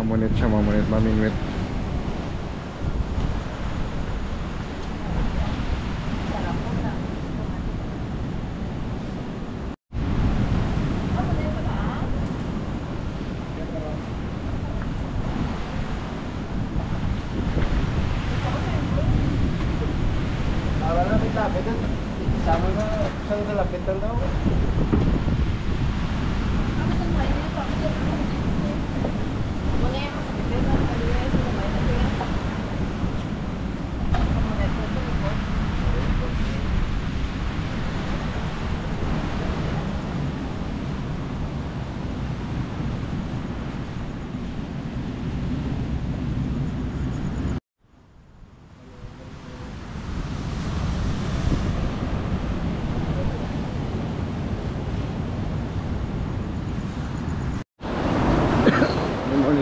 mamunit siya, mamingwit.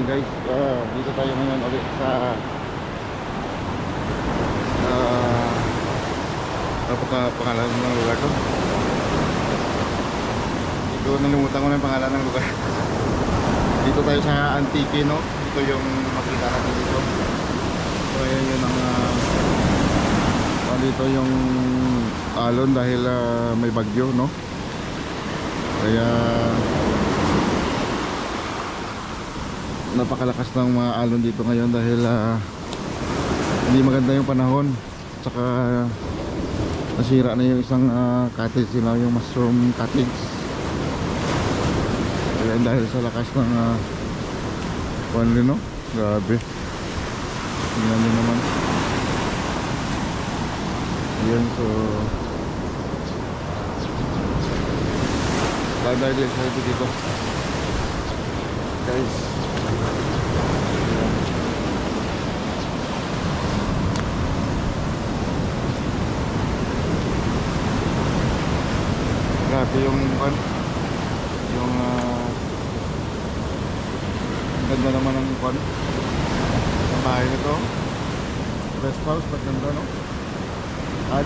Guys, dito tayo ngayon ulit sa pangalan ng lugar ko. Dito nalimutan ko na yung pangalan ng lugar. Dito tayo sa Antique, no? Ito yung makita natin dito. So ayan yun ang dito yung alon dahil may bagyo, no? Kaya napakalakas ng mga alon dito ngayon dahil hindi maganda yung panahon, tsaka nasira na yung isang cottage sila, yung mushroom cottage. Kaya dahil sa lakas ng panli, no? Grabe, tingnan nyo naman yan. So dahil sa ito dito guys. Grabe yung ganda naman ng ng bahay nito. Rest house, maganda, no?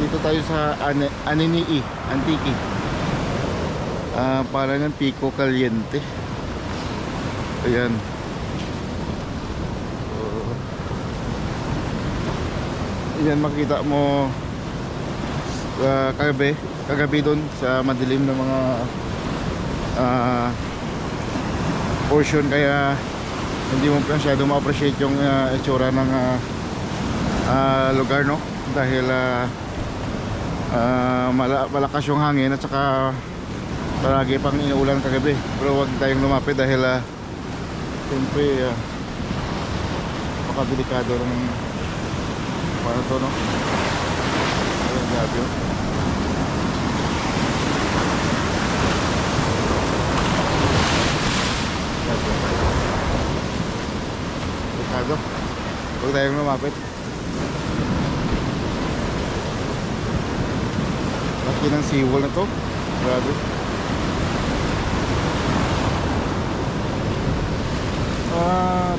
Dito tayo sa Aninii, Antique. Parang ng Pico Caliente. Ayan. Ayan, makita mo kagabi doon sa madilim na mga portion, kaya hindi mo masyado ma-appreciate yung itsura ng lugar, no? Dahil malakas yung hangin at saka palagi pang inuulan kagabi. Pero huwag tayong lumapit dahil siyempre makadelikado ng paano to, no? Ayan, grabe yun. Delikado, huwag tayong lumapit. Laki ng seawall na to, grabe.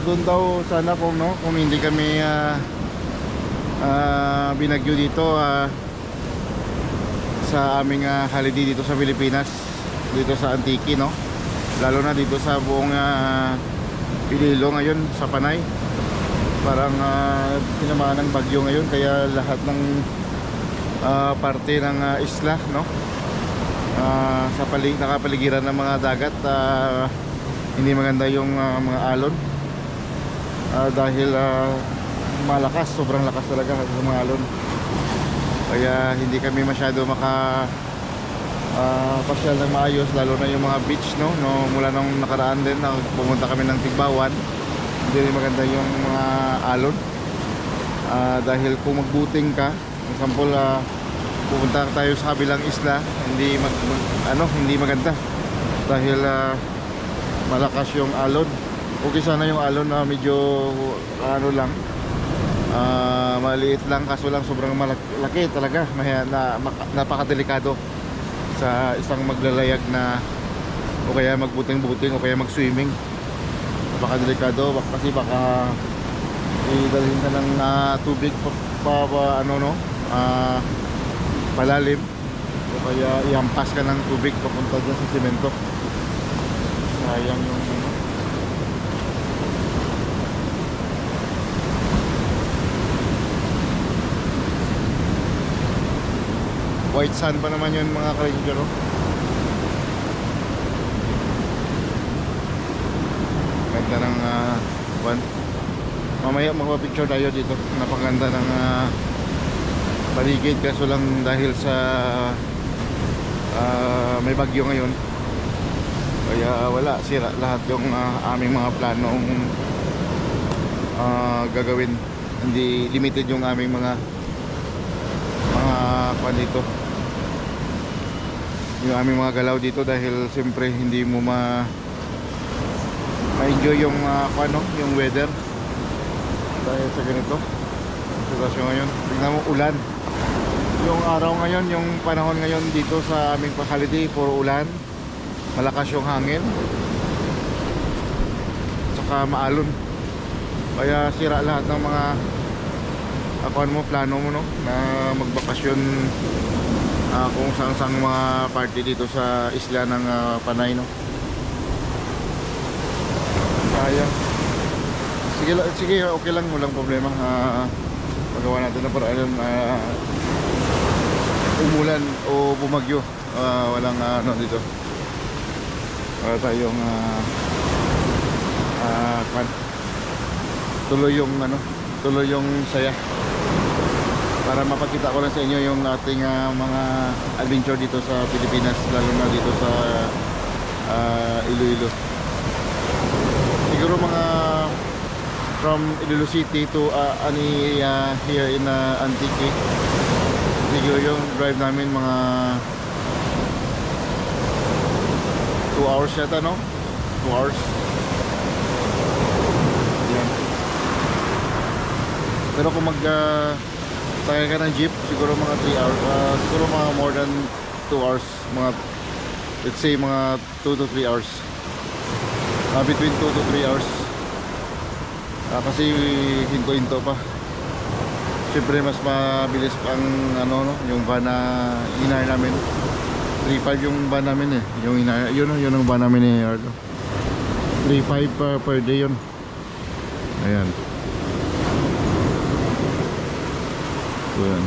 Doon daw sana kung hindi kami binagyo dito sa aming holiday dito sa Pilipinas, dito sa Antique, no? Lalo na dito sa buong Iloilo ngayon sa Panay. Parang tinamaan ng bagyo ngayon, kaya lahat ng parte ng isla, no? Sa nakapaligiran ng mga dagat, hindi maganda yung mga alon dahil malakas, sobrang lakas talaga sa mga alon. Kaya hindi kami masyado pasyal ng maayos, lalo na yung mga beach, no? Mula nung nakaraan din pumunta kami ng Tigbawan, hindi rin maganda yung mga alon dahil kung magbuting ka, example pupunta tayo sa kabilang isla, hindi maganda dahil malakas yung alon. Okay sana yung alon na medyo lang, maliit lang, kaso lang sobrang malaki talaga, napakadelikado sa isang maglalayag na o kaya magbuting-buting o kaya mag-swimming. Napakadelikado kasi baka idalhin ka ng tubig palalim, o kaya ihampas ka ng tubig papunta dyan sa simento. Sayang yung White sand pa naman yun mga ka-ranger, oh. Ganda ng buwan. Mamaya magpa-picture tayo dito. Napakaganda ng paligid, kaso lang dahil sa may bagyo ngayon, kaya wala, sira lahat yung aming mga planong gagawin. Hindi limited yung aming mga pan dito, yung aming mga galaw dito, dahil siyempre hindi mo ma-enjoy yung yung weather dahil sa ganito sitwasyon ngayon. Tingnan mo, ulan yung araw ngayon, yung panahon ngayon dito sa aming holiday, puro ulan, malakas yung hangin, tsaka maalon, kaya sira lahat ng mga plano mo, no, na magbakasyon kung saan mga party dito sa isla ng Panay, no. Kaya sige, okay lang, walang problema. Magawa natin na paraan, umulan o bumagyo, walang dito wala tayong tuloy yung saya, para mapakita ko lang sa inyo yung ating mga adventure dito sa Pilipinas, lalo na dito sa Iloilo. Siguro mga from Iloilo City to here in Antique, siguro yung drive namin mga 2 hours yata, no? 2 hours. Yan. Pero kung tagay ka ng jeep, siguro mga 3 hours, siguro mga more than 2 hours, mga let's say mga 2 to 3 hours, between 2 to 3 hours, kasi hinto-hinto pa. Siyempre mas mabilis ang yung van na hinahir namin. 3.5 yung van namin, yung yun ang van namin, 3.5 per day yun. Ayan. So yan.